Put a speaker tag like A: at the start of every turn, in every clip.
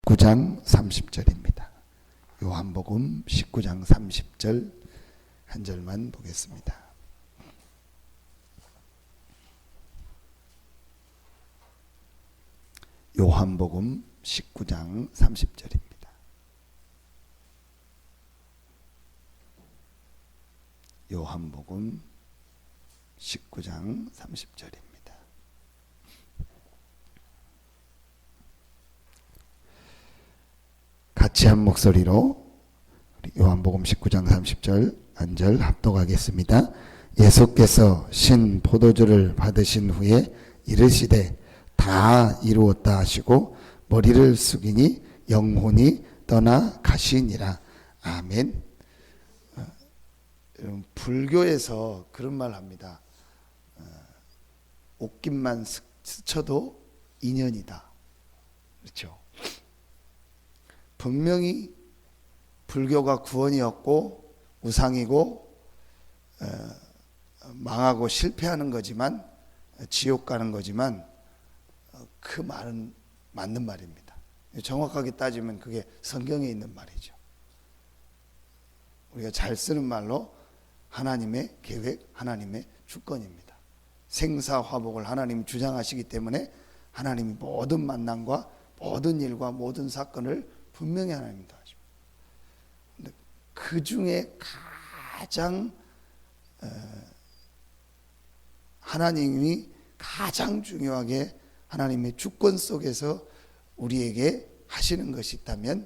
A: 19장 30절입니다. 요한복음 19장 30절 한 절만 보겠습니다. 요한복음 19장 30절입니다. 요한복음 19장 30절입니다. 같이 한 목소리로 요한복음 19장 30절 한 절 합독하겠습니다. 예수께서 신 포도주를 받으신 후에 이르시되 다 이루었다 하시고 머리를 숙이니 영혼이 떠나 가시니라. 아멘. 불교에서 그런 말 합니다. 옷깃만 스쳐도 인연이다. 그렇죠. 분명히 불교가 구원이었고 우상이고 망하고 실패하는 거지만 지옥 가는 거지만 그 말은 맞는 말입니다. 정확하게 따지면 그게 성경에 있는 말이죠. 우리가 잘 쓰는 말로 하나님의 계획, 하나님의 주권입니다. 생사화복을 하나님이 주장하시기 때문에 하나님이 모든 만남과 모든 일과 모든 사건을 분명히 하나님이 다 하십니다. 근데 그 중에 가장 하나님이 가장 중요하게 하나님의 주권 속에서 우리에게 하시는 것이 있다면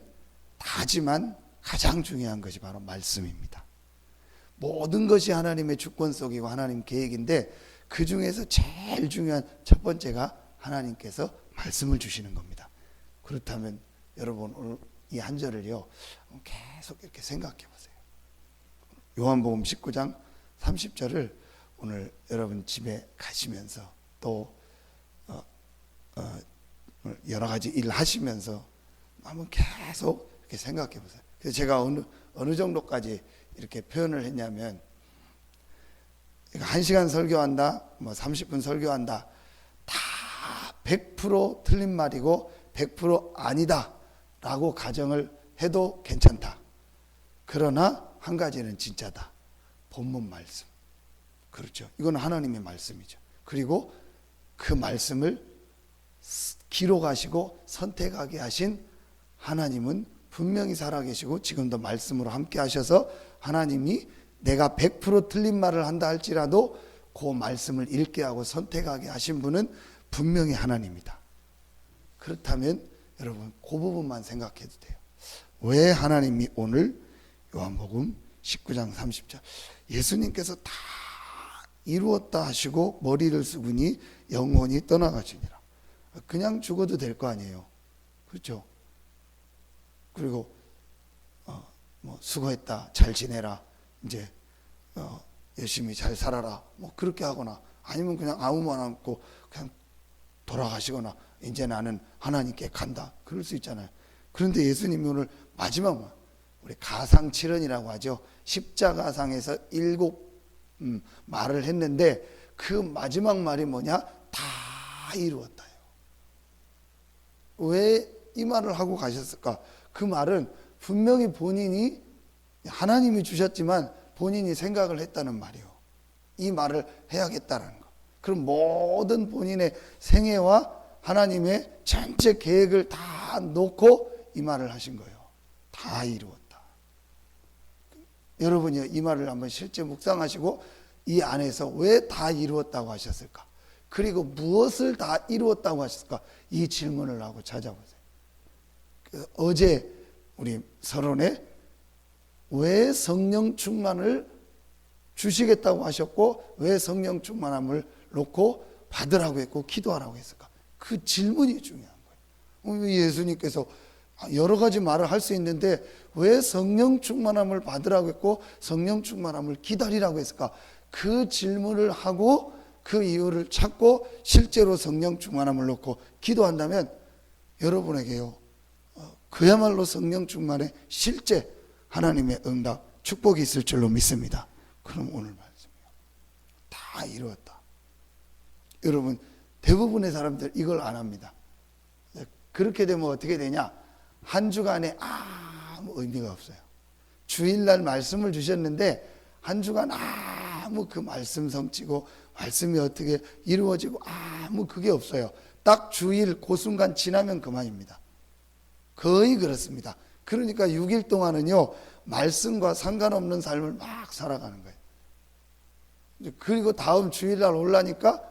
A: 다지만 가장 중요한 것이 바로 말씀입니다. 모든 것이 하나님의 주권 속이고 하나님 계획인데 그 중에서 제일 중요한 첫 번째가 하나님께서 말씀을 주시는 겁니다. 그렇다면 여러분 오늘 이 한 절을요 계속 이렇게 생각해 보세요. 요한복음 19장 30절을 오늘 여러분 집에 가시면서 또 여러 가지 일 하시면서 한번 계속 이렇게 생각해 보세요. 그래서 제가 어느 정도까지 이렇게 표현을 했냐면 1시간 설교한다, 30분 설교한다, 다 100% 틀린 말이고 100% 아니다 라고 가정을 해도 괜찮다. 그러나 한 가지는 진짜다. 본문 말씀. 그렇죠. 이건 하나님의 말씀이죠. 그리고 그 말씀을 기록하시고 선택하게 하신 하나님은 분명히 살아계시고 지금도 말씀으로 함께 하셔서 하나님이 내가 100% 틀린 말을 한다 할지라도 그 말씀을 읽게 하고 선택하게 하신 분은 분명히 하나님이다. 그렇다면 여러분 그 부분만 생각해도 돼요. 왜 하나님이 오늘 요한복음 19장 30절 예수님께서 다 이루었다 하시고 머리를 숙으니 영혼이 떠나가시니라. 그냥 죽어도 될 거 아니에요. 그렇죠? 그리고 수고했다, 잘 지내라, 이제 열심히 잘 살아라, 그렇게 하거나 아니면 그냥 아무 말 않고 그냥 돌아가시거나 이제 나는 하나님께 간다, 그럴 수 있잖아요. 그런데 예수님이 오늘 마지막 우리 가상칠언이라고 하죠. 십자가상에서 7 말을 했는데 그 마지막 말이 뭐냐? 다 이루었다요. 왜 이 말을 하고 가셨을까? 그 말은 분명히 본인이 하나님이 주셨지만 본인이 생각을 했다는 말이에요. 이 말을 해야겠다는 거. 그럼 모든 본인의 생애와 하나님의 전체 계획을 다 놓고 이 말을 하신 거예요. 다 이루었다. 여러분이 이 말을 한번 실제 묵상하시고 이 안에서 왜 다 이루었다고 하셨을까? 그리고 무엇을 다 이루었다고 하셨을까? 이 질문을 하고 찾아보세요. 어제 우리 서론에 왜 성령 충만을 주시겠다고 하셨고 왜 성령 충만함을 놓고 받으라고 했고 기도하라고 했을까? 그 질문이 중요한 거예요. 예수님께서 여러 가지 말을 할 수 있는데 왜 성령 충만함을 받으라고 했고 성령 충만함을 기다리라고 했을까? 그 질문을 하고 그 이유를 찾고 실제로 성령 충만함을 놓고 기도한다면 여러분에게요 그야말로 성령 충만의 실제 하나님의 응답 축복이 있을 줄로 믿습니다. 그럼 오늘 말씀이요 다 이루었다. 여러분 대부분의 사람들 이걸 안 합니다. 그렇게 되면 어떻게 되냐? 한 주간에 아무 의미가 없어요. 주일날 말씀을 주셨는데 한 주간 아무 그 말씀 성취고 말씀이 어떻게 이루어지고 아무 그게 없어요. 딱 주일 그 순간 지나면 그만입니다. 거의 그렇습니다. 그러니까 6일 동안은요 말씀과 상관없는 삶을 막 살아가는 거예요. 그리고 다음 주일날 올라니까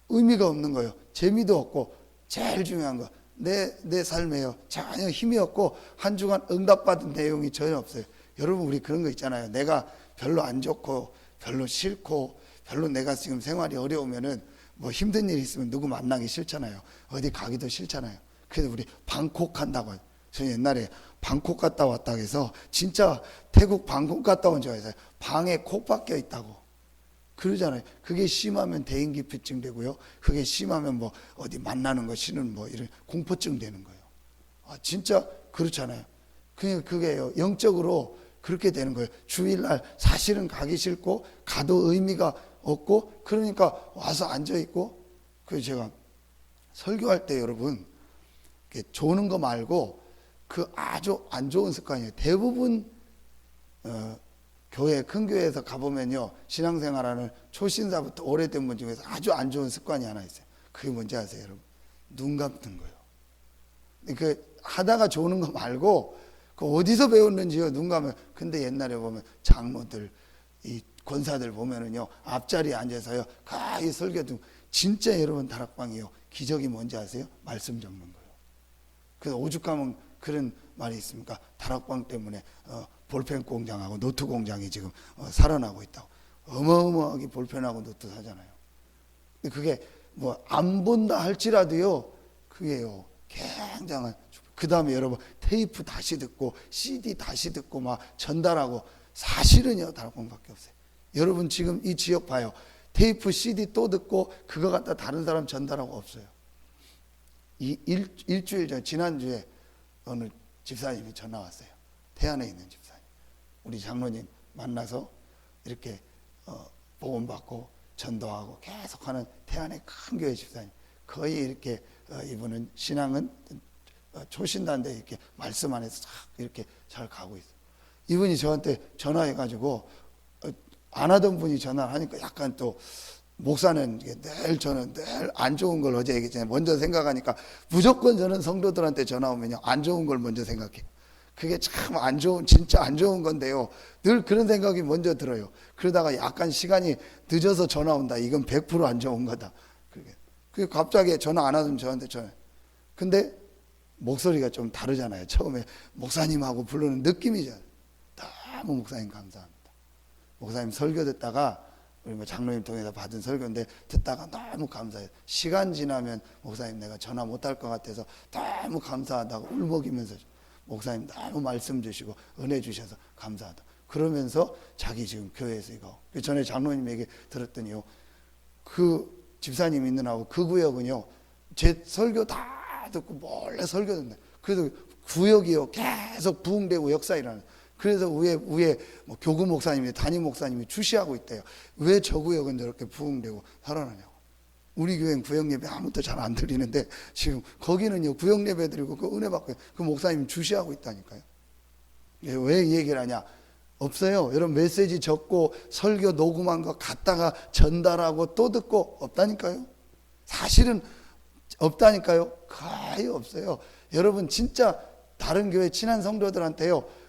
A: 의미가 없는 거예요. 재미도 없고 제일 중요한 거 내 삶에요 전혀 힘이 없고 한 주간 응답받은 내용이 전혀 없어요. 여러분 우리 그런 거 있잖아요. 내가 별로 안 좋고 별로 싫고 별로 내가 지금 생활이 어려우면은 뭐 힘든 일이 있으면 누구 만나기 싫잖아요. 어디 가기도 싫잖아요. 그래서 우리 방콕 간다고 해요. 저 옛날에 방콕 갔다 왔다 해서 진짜 태국 방콕 갔다 온 줄 알았어요. 방에 콕 박혀 있다고 그러잖아요. 그게 심하면 대인기피증 되고요. 그게 심하면 뭐 어디 만나는 거 싫은 뭐 이런 공포증 되는 거예요. 진짜 그렇잖아요. 그게요. 영적으로 그렇게 되는 거예요. 주일날 사실은 가기 싫고 가도 의미가 없고 그러니까 와서 앉아 있고 그래서 제가 설교할 때 여러분 조는 거 말고 그 아주 안 좋은 습관이에요. 대부분 교회 큰 교회에서 가보면요 신앙생활하는 초신사부터 오래된 분 중에서 아주 안 좋은 습관이 하나 있어요. 그게 뭔지 아세요 여러분? 눈 감는 거예요. 그 하다가 조는 거 말고 그 어디서 배웠는지요. 눈 감으면. 근데 옛날에 보면 장로들 이 권사들 보면은요 앞자리에 앉아서요 가히 설교 중 진짜 여러분 다락방이요 기적이 뭔지 아세요? 말씀 적는 거예요. 그래서 오죽하면 그런 말이 있습니까? 다락방 때문에 볼펜 공장하고 노트 공장이 지금 살아나고 있다고. 어마어마하게 볼펜하고 노트 사잖아요. 근데 그게 뭐 안 본다 할지라도요 그게요 굉장한. 그 다음에 여러분 테이프 다시 듣고 CD 다시 듣고 막 전달하고 사실은요 다락방밖에 없어요. 여러분 지금 이 지역 봐요. 테이프 CD 또 듣고 그거 갖다 다른 사람 전달하고 없어요. 일주일 전 지난주에 어느 집사님이 전화 왔어요. 태안에 있는 집사님. 우리 장로님 만나서 이렇게 복음받고 전도하고 계속하는 태안의 큰 교회 집사님. 거의 이렇게 이분은 신앙은 초신단데 이렇게 말씀 안에서 이렇게 잘 가고 있어요. 이분이 저한테 전화해가지고 안 하던 분이 전화를 하니까 약간 또 목사는 저는 늘 안 좋은 걸 어제 얘기했잖아요. 먼저 생각하니까 무조건 저는 성도들한테 전화 오면요 안 좋은 걸 먼저 생각해요. 그게 참 안 좋은 진짜 안 좋은 건데요. 늘 그런 생각이 먼저 들어요. 그러다가 약간 시간이 늦어서 전화 온다. 이건 100% 안 좋은 거다. 그게 갑자기 전화 안 하면 저한테 전화. 근데 목소리가 좀 다르잖아요. 처음에 목사님하고 부르는 느낌이잖아요. 너무 목사님 감사합니다. 목사님 설교 듣다가 우리 뭐 장로님 통해서 받은 설교인데 듣다가 너무 감사해요. 시간 지나면 목사님 내가 전화 못할 것 같아서 너무 감사하다고 울먹이면서 목사님 너무 말씀 주시고 은혜 주셔서 감사하다. 그러면서 자기 지금 교회에서 이거 전에 장로님 얘기 들었더니요. 그 집사님 있는 하고 그 구역은요. 제 설교 다 듣고 몰래 설교 듣네. 그래서 구역이요. 계속 부흥되고 역사 일어나는. 그래서 위에 뭐 교구 목사님이 담임 목사님이 주시하고 있대요. 왜 저 구역은 저렇게 부흥되고 살아나냐고. 우리 교회는 구역 예배 아무것도 잘 안 드리는데 지금 거기는요 구역 예배 드리고 그 은혜 받고 그 목사님 주시하고 있다니까요. 왜 이 얘기를 하냐? 없어요. 여러분 메시지 적고 설교 녹음한 거 갖다가 전달하고 또 듣고 없다니까요. 사실은 없다니까요. 거의 없어요. 여러분 진짜 다른 교회 친한 성도들한테요.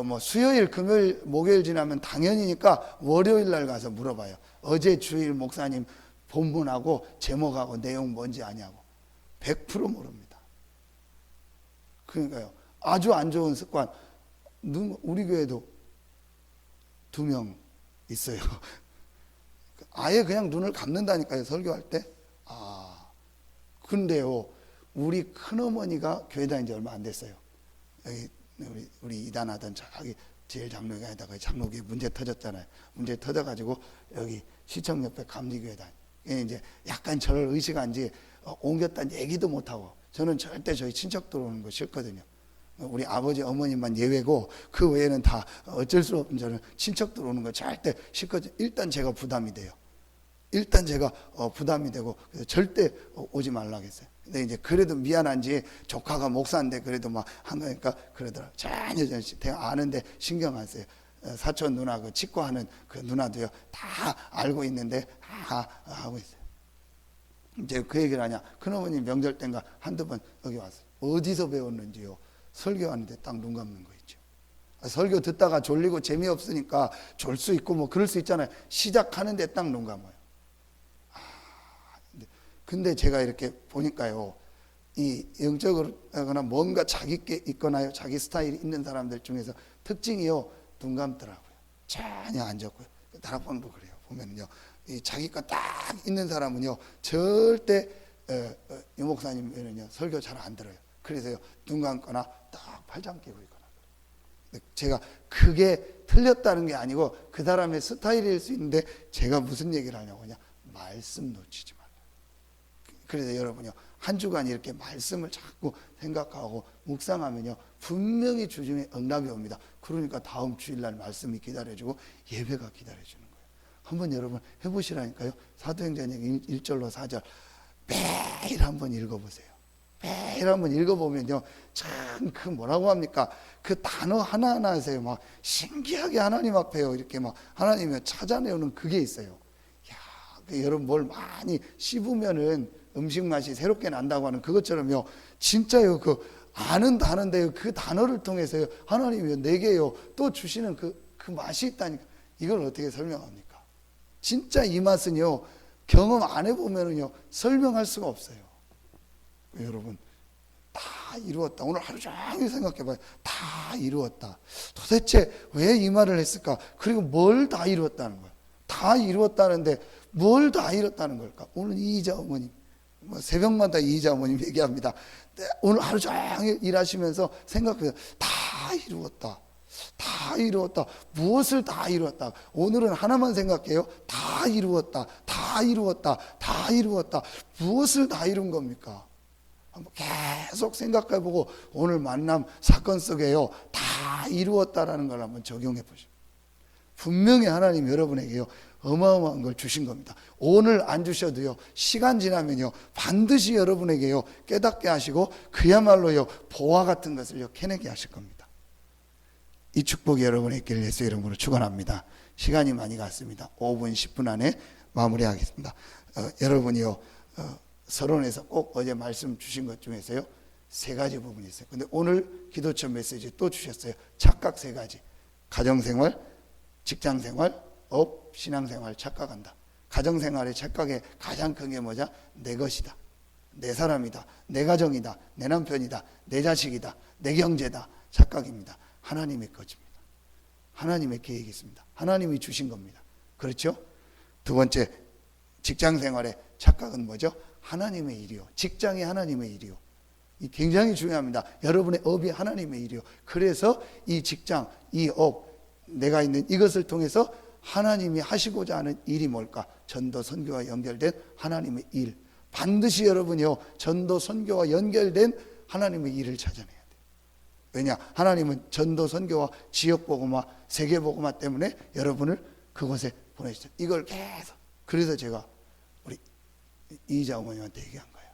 A: 뭐 수요일, 금요일, 목요일 지나면 당연히니까 월요일 날 가서 물어봐요. 어제 주일 목사님 본문하고 제목하고 내용 뭔지 아냐고. 100% 모릅니다. 그러니까요. 아주 안 좋은 습관. 우리 교회도 2명 있어요. 아예 그냥 눈을 감는다니까요. 설교할 때. 근데요. 우리 큰어머니가 교회 다닌 지 얼마 안 됐어요. 여기 우리 이단하던 저기 제일 장로교에다가 장로교에 문제 터졌잖아요. 문제 터져가지고 여기 시청 옆에 감리교회 다니. 이제 약간 저를 의식한 지 옮겼다는 얘기도 못하고 저는 절대 저희 친척 들어오는 거 싫거든요. 우리 아버지 어머님만 예외고 그 외에는 다 어쩔 수 없는 저는 친척 들어오는 거 절대 싫거든요. 일단 제가 부담이 돼요. 일단 제가 부담이 되고 그래서 절대 오지 말라고 했어요. 근데 이제 그래도 미안한지 조카가 목사인데 그래도 막 한 거니까 그러더라. 전혀 아는데 신경 안 써요. 사촌 누나 그 치과하는 그 누나도요 다 알고 있는데 다 하고 있어요. 이제 그 얘기를 하냐? 큰어머니 명절 때인가 한두 번 여기 왔어요. 어디서 배웠는지요? 설교하는데 딱 눈 감는 거 있죠. 설교 듣다가 졸리고 재미없으니까 졸 수 있고 뭐 그럴 수 있잖아요. 시작하는데 딱 눈 감아요. 근데 제가 이렇게 보니까요, 이 영적으로 하거나 뭔가 자기 게 있거나요, 자기 스타일이 있는 사람들 중에서 특징이요, 눈 감더라고요. 전혀 안 적고요. 다락방도 그래요. 보면요, 이 자기 거 딱 있는 사람은요, 절대 유 목사님은요 설교 잘 안 들어요. 그래서요, 눈 감거나 딱 팔짱 끼고 있거나. 제가 그게 틀렸다는 게 아니고 그 사람의 스타일일 수 있는데 제가 무슨 얘기를 하냐고 그냥 말씀 놓치지 말라. 그래서 여러분요, 한 주간 이렇게 말씀을 자꾸 생각하고 묵상하면요 분명히 주중에 응답이 옵니다. 그러니까 다음 주일날 말씀이 기다려지고 예배가 기다려지는 거예요. 한번 여러분 해보시라니까요. 사도행전 1절로 4절 매일 한번 읽어보세요. 매일 한번 읽어보면요 참 그 뭐라고 합니까, 그 단어 하나하나에서요 막 신기하게 하나님 앞에요 이렇게 막 하나님을 찾아내오는 그게 있어요. 야, 여러분 뭘 많이 씹으면은 음식 맛이 새롭게 난다고 하는 그것처럼요, 진짜요, 그 아는 단어인데요, 그 단어를 통해서요 하나님이 내게요 또 주시는 그 맛이 있다니까. 이걸 어떻게 설명합니까? 진짜 이 맛은요 경험 안 해보면은요 설명할 수가 없어요. 여러분 다 이루었다. 오늘 하루 종일 생각해봐요. 다 이루었다. 도대체 왜 이 말을 했을까? 그리고 뭘 다 이루었다는 거야? 다 이루었다는데 뭘 다 이뤘다는 걸까? 오늘 이희자 어머님, 새벽마다 이희자 어머님 얘기합니다. 오늘 하루 종일 일하시면서 생각해요. 다 이루었다. 다 이루었다. 무엇을 다 이루었다? 오늘은 하나만 생각해요. 다 이루었다. 다 이루었다. 다 이루었다. 무엇을 다 이룬 겁니까? 한번 계속 생각해보고 오늘 만남 사건 속에요 다 이루었다라는 걸 한번 적용해 보시죠. 분명히 하나님 여러분에게요 어마어마한 걸 주신 겁니다. 오늘 안 주셔도요 시간 지나면요 반드시 여러분에게요 깨닫게 하시고 그야말로요 보화 같은 것을요 캐내게 하실 겁니다. 이 축복이 여러분의 있기를 예수 이름으로 축원합니다. 시간이 많이 갔습니다. 5분 10분 안에 마무리하겠습니다. 여러분이요 서론에서 꼭 어제 말씀 주신 것 중에서요 3가지 부분이 있어요. 근데 오늘 기도처 메시지 또 주셨어요. 착각 3가지. 가정생활, 직장생활, 업, 신앙생활 착각한다. 가정생활의 착각의 가장 큰 게 뭐냐? 내 것이다, 내 사람이다, 내 가정이다, 내 남편이다, 내 자식이다, 내 경제다. 착각입니다. 하나님의 것입니다. 하나님의 계획이 있습니다. 하나님이 주신 겁니다. 그렇죠? 두 번째, 직장생활의 착각은 뭐죠? 하나님의 일이요. 직장이 하나님의 일이요. 이 굉장히 중요합니다. 여러분의 업이 하나님의 일이요. 그래서 이 직장, 이 업, 내가 있는 이것을 통해서 하나님이 하시고자 하는 일이 뭘까? 전도 선교와 연결된 하나님의 일. 반드시 여러분이요 전도 선교와 연결된 하나님의 일을 찾아내야 돼요. 왜냐? 하나님은 전도 선교와 지역 복음화, 세계 복음화 때문에 여러분을 그곳에 보내시죠. 이걸 계속. 그래서 제가 우리 이희자 어머님한테 얘기한 거예요.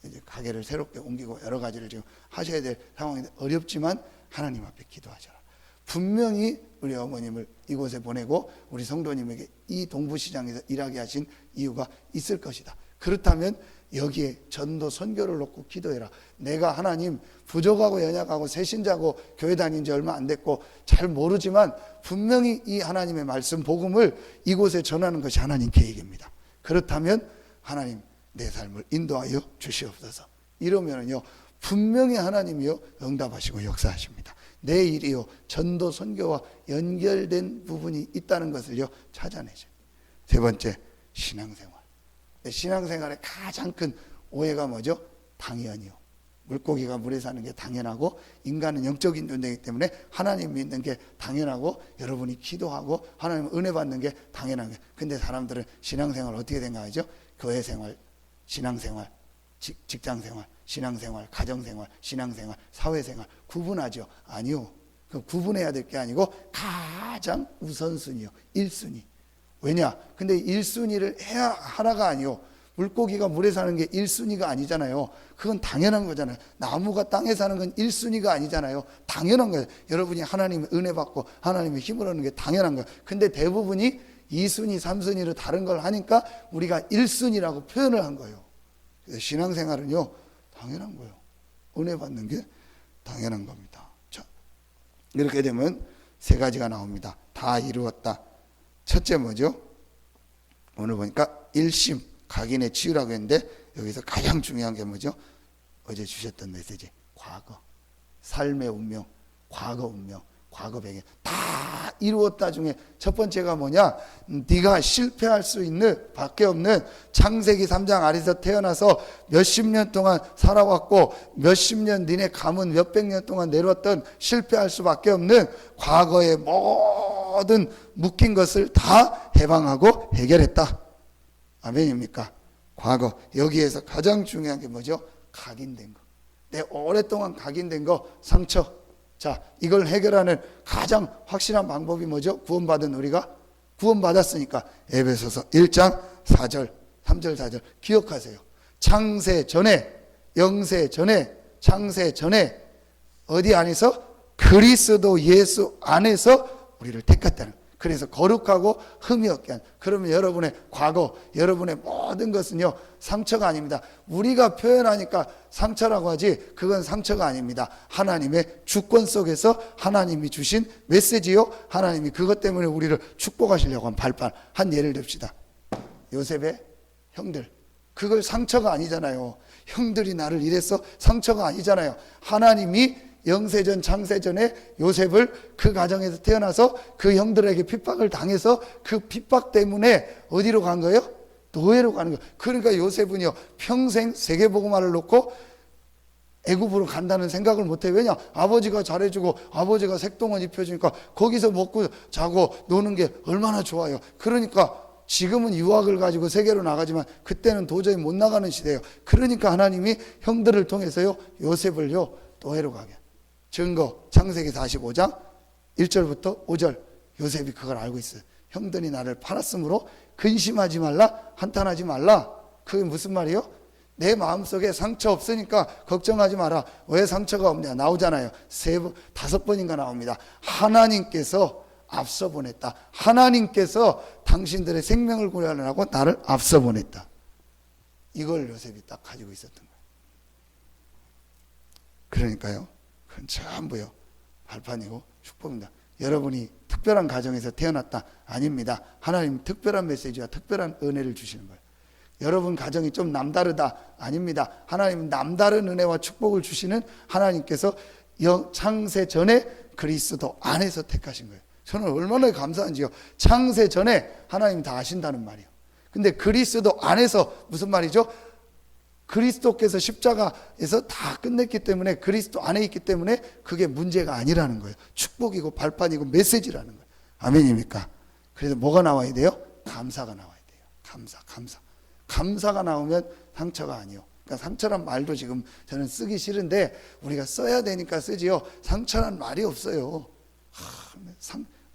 A: 이제 가게를 새롭게 옮기고 여러 가지를 지금 하셔야 될 상황인데 어렵지만 하나님 앞에 기도하셔라. 분명히 우리 어머님을 이곳에 보내고 우리 성도님에게 이 동부시장에서 일하게 하신 이유가 있을 것이다. 그렇다면 여기에 전도 선교를 놓고 기도해라. 내가 하나님 부족하고 연약하고 새신자고 교회 다닌 지 얼마 안 됐고 잘 모르지만 분명히 이 하나님의 말씀 복음을 이곳에 전하는 것이 하나님 계획입니다. 그렇다면 하나님 내 삶을 인도하여 주시옵소서. 이러면요 분명히 하나님이요 응답하시고 역사하십니다. 내 일이요 전도 선교와 연결된 부분이 있다는 것을요 찾아내죠. 세 번째, 신앙생활. 신앙생활의 가장 큰 오해가 뭐죠? 당연이요. 물고기가 물에 사는 게 당연하고 인간은 영적인 존재이기 때문에 하나님 믿는 게 당연하고 여러분이 기도하고 하나님 은혜 받는 게 당연한 게. 근데 사람들은 신앙생활 어떻게 생각하죠? 교회생활, 신앙생활, 직장생활, 신앙생활, 가정생활, 신앙생활, 사회생활 구분하죠? 아니요. 그 구분해야 될 게 아니고 가장 우선순위요. 1순위. 왜냐? 근데 1순위를 해야 하나가 아니요. 물고기가 물에 사는 게 1순위가 아니잖아요. 그건 당연한 거잖아요. 나무가 땅에 사는 건 1순위가 아니잖아요. 당연한 거예요. 여러분이 하나님의 은혜 받고 하나님의 힘을 얻는 게 당연한 거예요. 근데 대부분이 2순위, 3순위로 다른 걸 하니까 우리가 1순위라고 표현을 한 거예요. 그래서 신앙생활은요, 당연한 거예요. 은혜 받는 게 당연한 겁니다. 자, 이렇게 되면 세 가지가 나옵니다. 다 이루었다. 첫째 뭐죠? 오늘 보니까 일심, 각인의 치유라고 했는데 여기서 가장 중요한 게 뭐죠? 어제 주셨던 메시지, 과거, 삶의 운명, 과거 운명, 과거 배경 다 이루었다 중에 첫 번째가 뭐냐? 네가 실패할 수 있는 밖에 없는 창세기 3장 아래서 태어나서 몇십 년 동안 살아왔고 몇십 년 니네 가문 몇백 년 동안 내려왔던 실패할 수밖에 없는 과거의 모든 묶인 것을 다 해방하고 해결했다. 아멘입니까? 과거. 여기에서 가장 중요한 게 뭐죠? 각인된 거. 내 오랫동안 각인된 거, 상처. 자, 이걸 해결하는 가장 확실한 방법이 뭐죠? 구원받은 우리가 구원받았으니까 에베소서 1장 4절 3절 4절 기억하세요. 창세 전에, 영세 전에, 창세 전에 어디 안에서? 그리스도 예수 안에서 우리를 택했다는 거예요. 그래서 거룩하고 흠이 없게 한. 그러면 여러분의 과거, 여러분의 모든 것은요, 상처가 아닙니다. 우리가 표현하니까 상처라고 하지 그건 상처가 아닙니다. 하나님의 주권 속에서 하나님이 주신 메시지요. 하나님이 그것 때문에 우리를 축복하시려고 한 발판. 한 예를 듭시다. 요셉의 형들. 그걸 상처가 아니잖아요. 형들이 나를 이랬어? 상처가 아니잖아요. 하나님이 영세전 창세전에 요셉을 그 가정에서 태어나서 그 형들에게 핍박을 당해서 그 핍박 때문에 어디로 간 거예요? 노예로 가는 거예요. 그러니까 요셉은요 평생 세계복음화를 놓고 애굽으로 간다는 생각을 못해요. 왜냐? 아버지가 잘해주고 아버지가 색동원 입혀주니까 거기서 먹고 자고 노는 게 얼마나 좋아요. 그러니까 지금은 유학을 가지고 세계로 나가지만 그때는 도저히 못 나가는 시대예요. 그러니까 하나님이 형들을 통해서요 요셉을요 노예로 가게. 증거 창세기 45장 1절부터 5절 요셉이 그걸 알고 있어요. 형들이 나를 팔았으므로 근심하지 말라, 한탄하지 말라. 그게 무슨 말이에요? 내 마음속에 상처 없으니까 걱정하지 마라. 왜 상처가 없냐? 나오잖아요. 5번인가 나옵니다. 하나님께서 앞서 보냈다. 하나님께서 당신들의 생명을 구원하라고 나를 앞서 보냈다. 이걸 요셉이 딱 가지고 있었던 거예요. 그러니까요. 그건 전부요 발판이고 축복입니다. 여러분이 특별한 가정에서 태어났다? 아닙니다. 하나님 특별한 메시지와 특별한 은혜를 주시는 거예요. 여러분 가정이 좀 남다르다? 아닙니다. 하나님 남다른 은혜와 축복을 주시는 하나님께서 창세 전에 그리스도 안에서 택하신 거예요. 저는 얼마나 감사한지요. 창세 전에 하나님 다 아신다는 말이에요. 근데 그리스도 안에서 무슨 말이죠? 그리스도께서 십자가에서 다 끝냈기 때문에 그리스도 안에 있기 때문에 그게 문제가 아니라는 거예요. 축복이고 발판이고 메시지라는 거예요. 아멘입니까? 그래서 뭐가 나와야 돼요? 감사가 나와야 돼요. 감사가 나오면 상처가 아니요. 그러니까 상처란 말도 지금 저는 쓰기 싫은데 우리가 써야 되니까 쓰지요. 상처란 말이 없어요.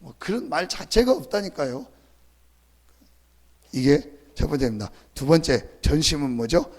A: 뭐 그런 말 자체가 없다니까요. 이게 첫 번째입니다. 두 번째 전심은 뭐죠?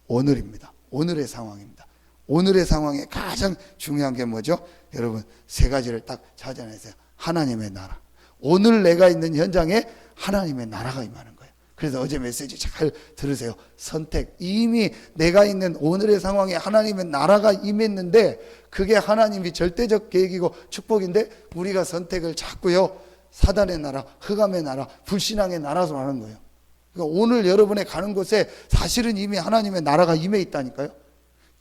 A: 오늘입니다. 오늘의 상황입니다. 오늘의 상황에 가장 중요한 게 뭐죠? 여러분 세 가지를 딱 찾아내세요. 하나님의 나라. 오늘 내가 있는 현장에 하나님의 나라가 임하는 거예요. 그래서 어제 메시지 잘 들으세요. 선택. 이미 내가 있는 오늘의 상황에 하나님의 나라가 임했는데 그게 하나님이 절대적 계획이고 축복인데 우리가 선택을 자꾸요 사단의 나라, 흑암의 나라, 불신앙의 나라로 하는 거예요. 그러니까 오늘 여러분의 가는 곳에 사실은 이미 하나님의 나라가 임해 있다니까요.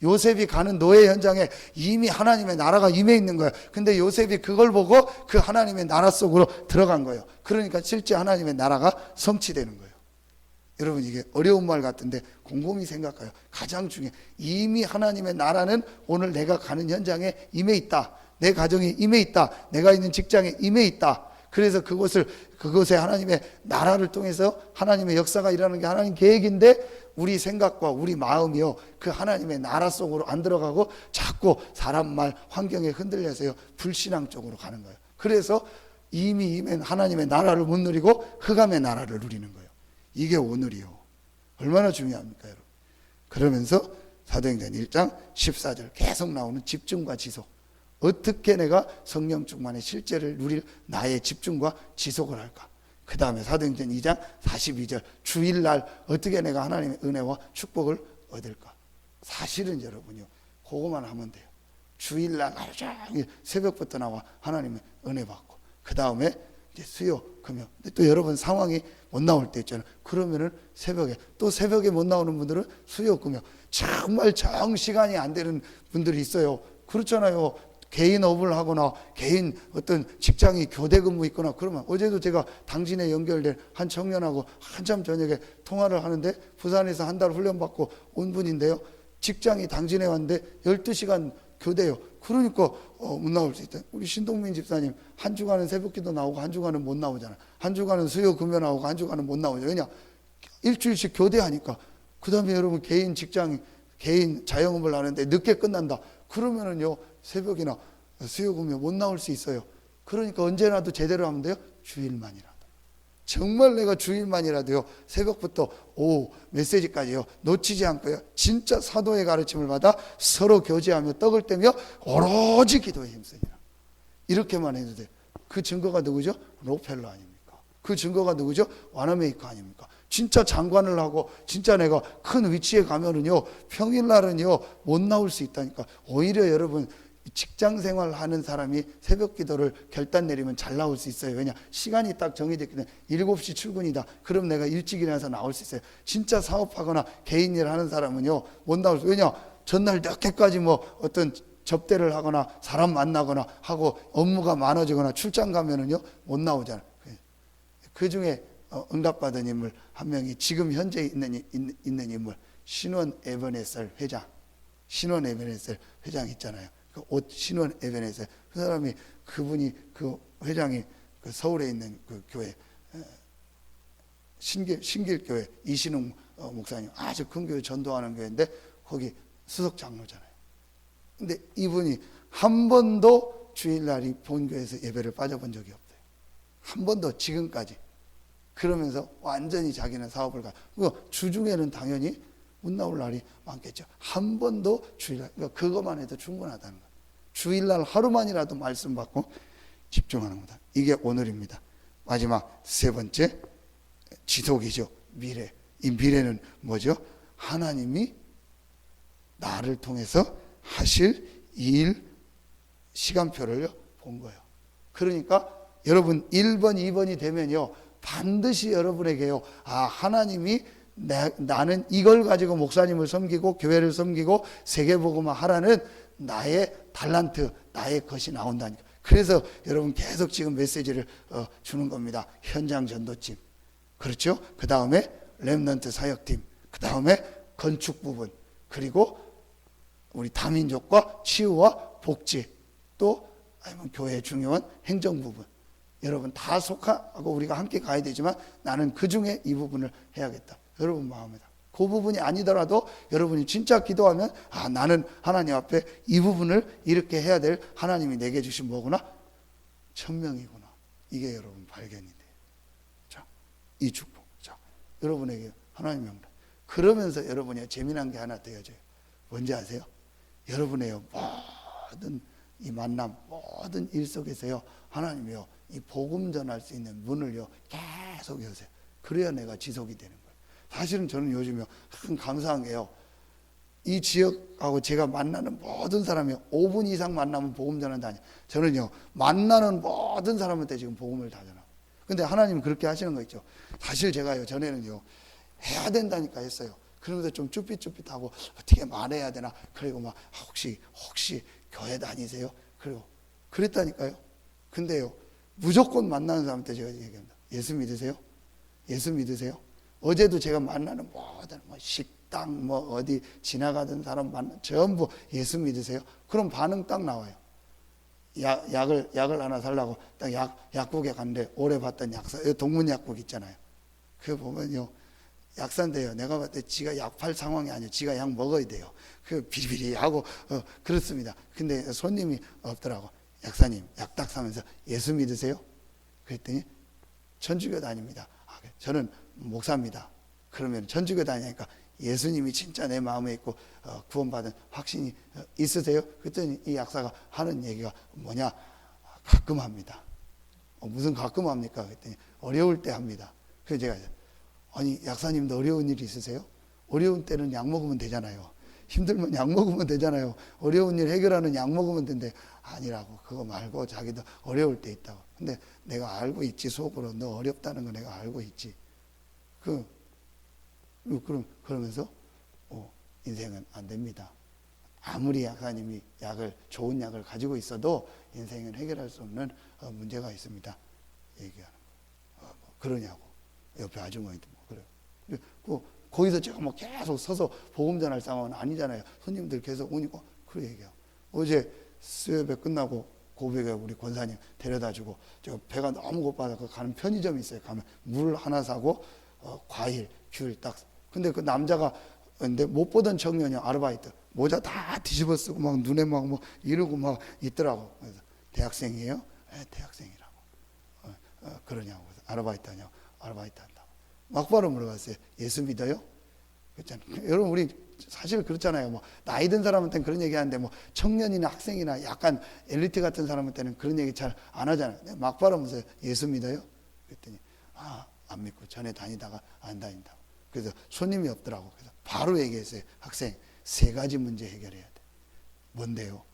A: 요셉이 가는 노예 현장에 이미 하나님의 나라가 임해 있는 거예요. 근데 요셉이 그걸 보고 그 하나님의 나라 속으로 들어간 거예요. 그러니까 실제 하나님의 나라가 성취되는 거예요. 여러분 이게 어려운 말 같은데 곰곰이 생각해요. 가장 중요해. 이미 하나님의 나라는 오늘 내가 가는 현장에 임해 있다. 내 가정에 임해 있다. 내가 있는 직장에 임해 있다. 그래서 그곳에 하나님의 나라를 통해서 하나님의 역사가 일어나는 게 하나님 계획인데 우리 생각과 우리 마음이요 그 하나님의 나라 속으로 안 들어가고 자꾸 사람 말 환경에 흔들려서요 불신앙 쪽으로 가는 거예요. 그래서 이미 임한 하나님의 나라를 못 누리고 흑암의 나라를 누리는 거예요. 이게 오늘이요. 얼마나 중요합니까, 여러분? 그러면서 사도행전 1장 14절 계속 나오는 집중과 지속. 어떻게 내가 성령 충만의 실제를 누릴 나의 집중과 지속을 할까? 그 다음에 사도행전 2장 42절 주일날 어떻게 내가 하나님의 은혜와 축복을 얻을까? 사실은 여러분요, 그거만 하면 돼요. 주일날 하루 종일 새벽부터 나와 하나님의 은혜 받고, 그 다음에 이제 수요, 금요. 근데 또 여러분 상황이 못 나올 때 있잖아요. 그러면은 새벽에, 또 새벽에 못 나오는 분들은 수요, 금요. 정말 정시간이 안 되는 분들이 있어요. 그렇잖아요. 개인 업을 하거나 개인 어떤 직장이 교대 근무 있거나 그러면, 어제도 제가 당진에 연결된 한 청년하고 한참 저녁에 통화를 하는데, 부산에서 한 달 훈련받고 온 분인데요. 직장이 당진에 왔는데 12시간 교대요. 그러니까 못 나올 수 있다. 우리 신동민 집사님 한 주간은 새벽기도 나오고 한 주간은 못 나오잖아. 한 주간은 수요 금요 나오고 한 주간은 못 나오죠. 왜냐? 일주일씩 교대하니까. 그 다음에 여러분 개인 직장이, 개인 자영업을 하는데 늦게 끝난다. 그러면은요, 새벽이나 수요 금요 못 나올 수 있어요. 그러니까 언제라도 제대로 하면 돼요. 주일만이라도. 정말 내가 주일만이라도요, 새벽부터 오후 메시지까지요 놓치지 않고요, 진짜 사도의 가르침을 받아 서로 교제하며 떡을 떼며 오로지 기도에 힘쓰니라. 이렇게만 해도 돼요. 그 증거가 누구죠? 록펠러 아닙니까? 그 증거가 누구죠? 와너메이커 아닙니까? 진짜 장관을 하고 진짜 내가 큰 위치에 가면은요, 평일날은요 못 나올 수 있다니까. 오히려 여러분, 직장 생활 하는 사람이 새벽 기도를 결단 내리면 잘 나올 수 있어요. 왜냐? 시간이 딱 정해졌기 때문에 7시 출근이다. 그럼 내가 일찍 일어나서 나올 수 있어요. 진짜 사업하거나 개인 일 하는 사람은요, 못 나올 수. 왜냐? 전날 늦게까지 뭐 어떤 접대를 하거나 사람 만나거나 하고 업무가 많아지거나 출장 가면은요, 못 나오잖아요. 그 중에 응답받은 인물 한 명이 지금 현재 있는 인물, 신원 에베네셀 회장. 신원 에베네셀 회장 있잖아요. 그 옷 신원 에베네셀. 그 사람이, 그분이, 그 회장이 그 서울에 있는 그 교회, 신길교회 이신웅 목사님, 아주 큰 교회 전도하는 교회인데 거기 수석 장로잖아요. 근데 이분이 한 번도 주일날이 본교회에서 예배를 빠져본 적이 없대요. 한 번도, 지금까지. 그러면서 완전히 자기는 사업을 주중에는 당연히 못 나올 날이 많겠죠. 한 번도 주일날, 그러니까 그것만 해도 충분하다는 거예요. 주일날 하루만이라도 말씀 받고 집중하는 거다. 이게 오늘입니다. 마지막 세 번째, 지속이죠. 미래. 이 미래는 뭐죠? 하나님이 나를 통해서 하실 일 시간표를 본 거예요. 그러니까 여러분 1번, 2번이 되면요, 반드시 여러분에게요, 하나님이 나는 이걸 가지고 목사님을 섬기고 교회를 섬기고 세계복음화 하라는 나의 달란트, 나의 것이 나온다니까. 그래서 여러분 계속 지금 메시지를 주는 겁니다. 현장 전도팀, 그렇죠? 그 다음에 렘넌트 사역팀, 그 다음에 건축 부분, 그리고 우리 다민족과 치유와 복지, 또 아니면 교회의 중요한 행정 부분, 여러분 다 속하고 우리가 함께 가야 되지만 나는 그 중에 이 부분을 해야겠다. 여러분 마음이다. 그 부분이 아니더라도 여러분이 진짜 기도하면, 나는 하나님 앞에 이 부분을 이렇게 해야 될 하나님이 내게 주신 뭐구나? 천명이구나. 이게 여러분 발견이 돼요. 자, 이 축복. 자, 여러분에게 하나님의 명령. 그러면서 여러분이 재미난 게 하나 되어져요. 뭔지 아세요? 여러분의 모든 이 만남, 모든 일 속에서요, 하나님이요, 이 복음 전할 수 있는 문을요, 계속 여세요. 그래야 내가 지속이 되는 거예요. 사실은 저는 요즘에 큰 감사한 게요, 이 지역하고 제가 만나는 모든 사람이 5분 이상 만나면 복음 전한다니. 저는요, 만나는 모든 사람한테 지금 복음을 다 전하고. 근데 하나님은 그렇게 하시는 거 있죠. 사실 제가요, 전에는요, 해야 된다니까 했어요. 그러면서 좀 쭈삣쭈삣하고 어떻게 말해야 되나. 그리고 막 혹시 교회 다니세요? 그리고 그랬다니까요. 근데요, 무조건 만나는 사람한테 제가 얘기합니다. 예수 믿으세요? 예수 믿으세요? 어제도 제가 만나는 모든 식당 어디 지나가던 사람 전부 예수 믿으세요? 그럼 반응 딱 나와요. 약을 하나 살라고 딱 약국에 갔는데 오래 봤던 약사, 동문 약국 있잖아요. 그거 보면요, 약사인데요, 내가 봤을 때 지가 약 팔 상황이 아니에요. 지가 약 먹어야 돼요. 그 비리비리하고 그렇습니다. 근데 손님이 없더라고. 약사님, 약 딱 사면서 예수 믿으세요? 그랬더니 천주교 다닙니다. 저는 목사입니다. 그러면 전주교 다니니까 예수님이 진짜 내 마음에 있고 구원받은 확신이 있으세요? 그랬더니 이 약사가 하는 얘기가 뭐냐? 가끔 합니다. 무슨 가끔 합니까? 그랬더니 어려울 때 합니다. 그래서 제가 아니 약사님도 어려운 일 있으세요? 어려운 때는 약 먹으면 되잖아요. 힘들면 약 먹으면 되잖아요. 어려운 일 해결하는 약 먹으면 된대. 아니라고. 그거 말고 자기도 어려울 때 있다고. 근데 내가 알고 있지. 속으로 너 어렵다는 거 내가 알고 있지. 그러면서 인생은 안 됩니다. 아무리 약사님이 좋은 약을 가지고 있어도 인생은 해결할 수 없는 문제가 있습니다. 얘기하는 거. 그러냐고. 옆에 아주머니도 그래요. 거기서 제가 막 계속 서서 복음 전할 상황은 아니잖아요. 손님들 계속 오니까 그래 얘기하고. 어제 수요예배 끝나고 고백에 우리 권사님 데려다주고 제가 배가 너무 고파서 가는 편의점이 있어요. 가면 물 하나 사고 과일, 귤 딱. 근데 그 남자가 근데 못 보던 청년이 아르바이트 모자 다 뒤집어 쓰고 막 눈에 막 뭐 이러고 막 있더라고. 그래서 대학생이에요? 네, 대학생이라고. 그러냐고. 그래서 아르바이트 하냐고. 아르바이트 한다고. 막바로 물어봤어요. 예수 믿어요? 그랬잖아요. 여러분 우리 사실 그렇잖아요. 뭐 나이 든 사람한테는 그런 얘기 하는데 뭐 청년이나 학생이나 약간 엘리트 같은 사람한테는 그런 얘기 잘 안 하잖아요. 막바로 물어요. 예수 믿어요? 그랬더니 안 믿고 전에 다니다가 안 다닌다고. 그래서 손님이 없더라고. 그래서 바로 얘기했어요. 학생 3가지 문제 해결해야 돼. 뭔데요?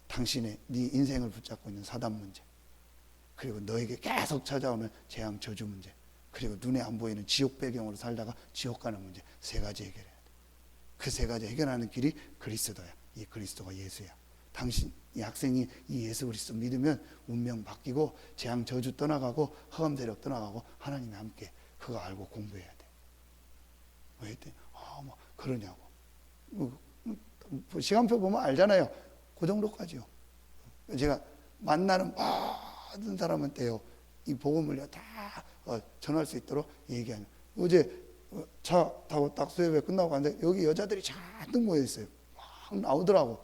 A: 당신의 네 인생을 붙잡고 있는 사단 문제, 그리고 너에게 계속 찾아오는 재앙 저주 문제, 그리고 눈에 안 보이는 지옥 배경으로 살다가 지옥 가는 문제 3가지 해결해야 돼. 그 3가지 해결하는 길이 그리스도야. 이 그리스도가 예수야. 당신 이 학생이 이 예수 그리스도 믿으면 운명 바뀌고 재앙 저주 떠나가고 흑암 세력 떠나가고 하나님이 함께. 그거 알고 공부해야 돼. 왜 했더니 뭐 그러냐고. 시간표 보면 알잖아요. 그 정도까지요. 제가 만나는 모든 사람한테요 이 복음을 다 전할 수 있도록 얘기하는. 어제 차 타고 딱 수요예배 끝나고 갔는데 여기 여자들이 잔뜩 모여 있어요. 막 나오더라고.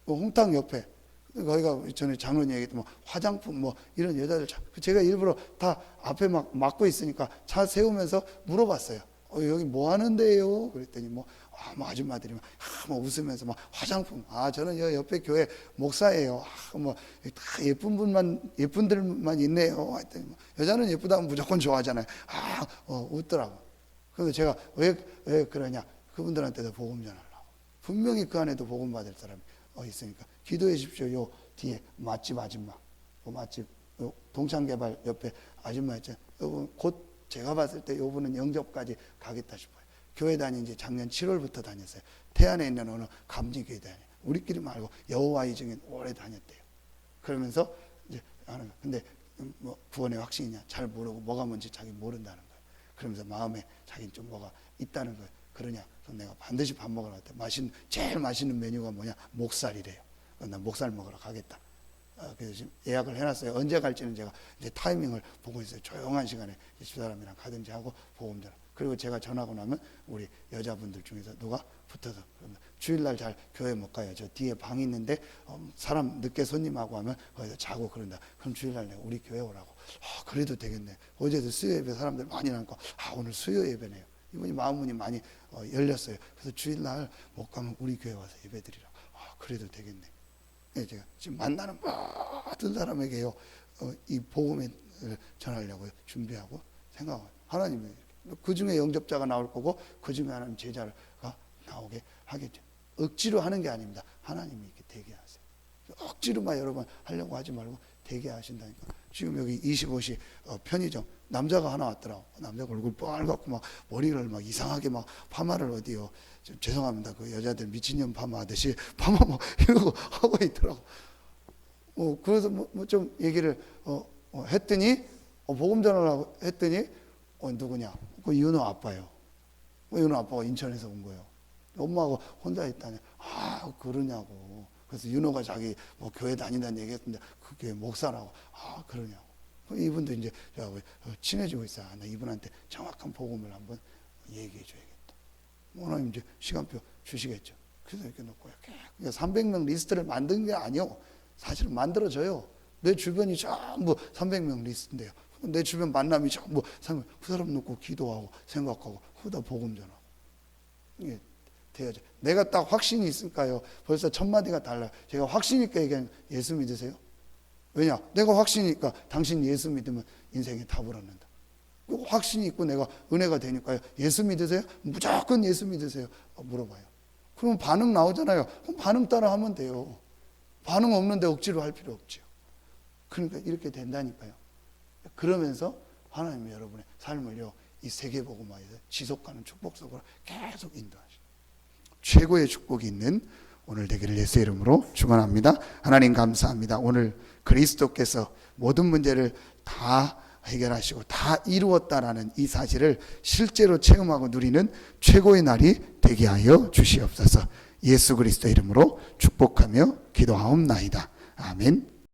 A: 홍탕 옆에. 거기가 전에 장로님 얘기했던 뭐 화장품 뭐 이런 여자들 제가 일부러 다 앞에 막 막고 있으니까 차 세우면서 물어봤어요. 여기 뭐 하는데요? 그랬더니 뭐 아줌마들이 막 웃으면서 막 화장품. 저는 옆에 교회 목사예요. 뭐 다 예쁜들만 있네요. 하여튼 뭐 여자는 예쁘다면 무조건 좋아하잖아요. 웃더라고. 그래서 제가 왜 그러냐? 그분들한테도 복음 전하려고. 분명히 그 안에도 복음 받을 사람이 있으니까 기도해 주십시오. 요 뒤에 맛집 아줌마, 맛집 동창개발 옆에 아줌마 있잖아요. 여러분 곧 제가 봤을 때 요분은 영접까지 가겠다 싶어요. 교회 다닌 지 작년 7월부터 다녔어요. 태안에 있는 어느 감리교회 다녀요. 우리끼리 말고 여호와의 증인 오래 다녔대요. 그러면서 이제 하는. 근데 뭐 구원의 확신이냐 잘 모르고 뭐가 뭔지 자기 모른다는 거예요. 그러면서 마음에 자기는 좀 뭐가 있다는 거예요. 그러냐? 그럼 내가 반드시 밥 먹으러 갔다. 제일 맛있는 메뉴가 뭐냐? 목살이래요. 나 목살 먹으러 가겠다. 그래서 지금 예약을 해놨어요. 언제 갈지는 제가 이제 타이밍을 보고 있어요. 조용한 시간에 집사람이랑 가든지 하고 보험 전화. 그리고 제가 전화하고 나면 우리 여자분들 중에서 누가 붙어서 그러면 주일날 잘 교회 못 가요. 저 뒤에 방이 있는데 사람 늦게 손님하고 하면 거기서 자고 그런다. 그럼 주일날 내가 우리 교회 오라고. 그래도 되겠네. 어제도 수요 예배 사람들 많이 나니까 오늘 수요 예배네요. 이분이 마음문이 많이 열렸어요. 그래서 주일날 못 가면 우리 교회 와서 예배 드리라고. 그래도 되겠네. 네, 제가 지금 만나는 모든 사람에게요 이 복음을 전하려고 준비하고 생각하고. 하나님이 그 중에 영접자가 나올 거고 그 중에 하나님 제자가 나오게 하겠죠. 억지로 하는 게 아닙니다. 하나님이 이렇게 되게 하세요. 억지로만 여러 번 하려고 하지 말고 되게 하신다니까. 지금 여기 25시 편의점 남자가 하나 왔더라고. 남자가 얼굴 빨갛고 막 머리를 막 이상하게 막 파마를 어디요. 좀 죄송합니다. 그 여자들 미친년 파마 하듯이 파마 뭐 이러고 하고 있더라고. 그래서 뭐 좀 얘기를 했더니 복음 전하라고 했더니 누구냐? 그 윤호 아빠요. 윤호 아빠가 인천에서 온 거예요. 엄마하고 혼자 있다니. 그러냐고. 그래서 윤호가 자기 뭐 교회 다닌다는 얘기했는데 그게 목사라고. 그러냐고. 이분도 이제 친해지고 있어요. 나 이분한테 정확한 복음을 한번 얘기해 줘야겠다. 오늘 이제 시간표 주시겠죠. 그래서 이렇게 놓고 그러니까 300명 리스트를 만든 게 아니요. 사실은 만들어져요. 내 주변이 전부 300명 리스트인데요. 내 주변 만남이 전부 그 사람 놓고 기도하고 생각하고 후다 복음 전하고. 이게 돼야죠. 내가 딱 확신이 있으니까요. 벌써 첫 마디가 달라요. 제가 확신 있게 얘기하는 예수 믿으세요? 왜냐? 내가 확신이니까 당신 예수 믿으면 인생의 답을 얻는다. 확신이 있고 내가 은혜가 되니까요. 예수 믿으세요? 무조건 예수 믿으세요? 물어봐요. 그럼 반응 나오잖아요. 그럼 반응 따라 하면 돼요. 반응 없는데 억지로 할 필요 없죠. 그러니까 이렇게 된다니까요. 그러면서 하나님이 여러분의 삶을요, 이 세계복음화에서 지속하는 축복 속으로 계속 인도하시죠. 최고의 축복이 있는 오늘 되기를 예수의 이름으로 축원합니다. 하나님 감사합니다. 오늘 그리스도께서 모든 문제를 다 해결하시고 다 이루었다라는 이 사실을 실제로 체험하고 누리는 최고의 날이 되게 하여 주시옵소서. 예수 그리스도 이름으로 축복하며 기도하옵나이다. 아멘.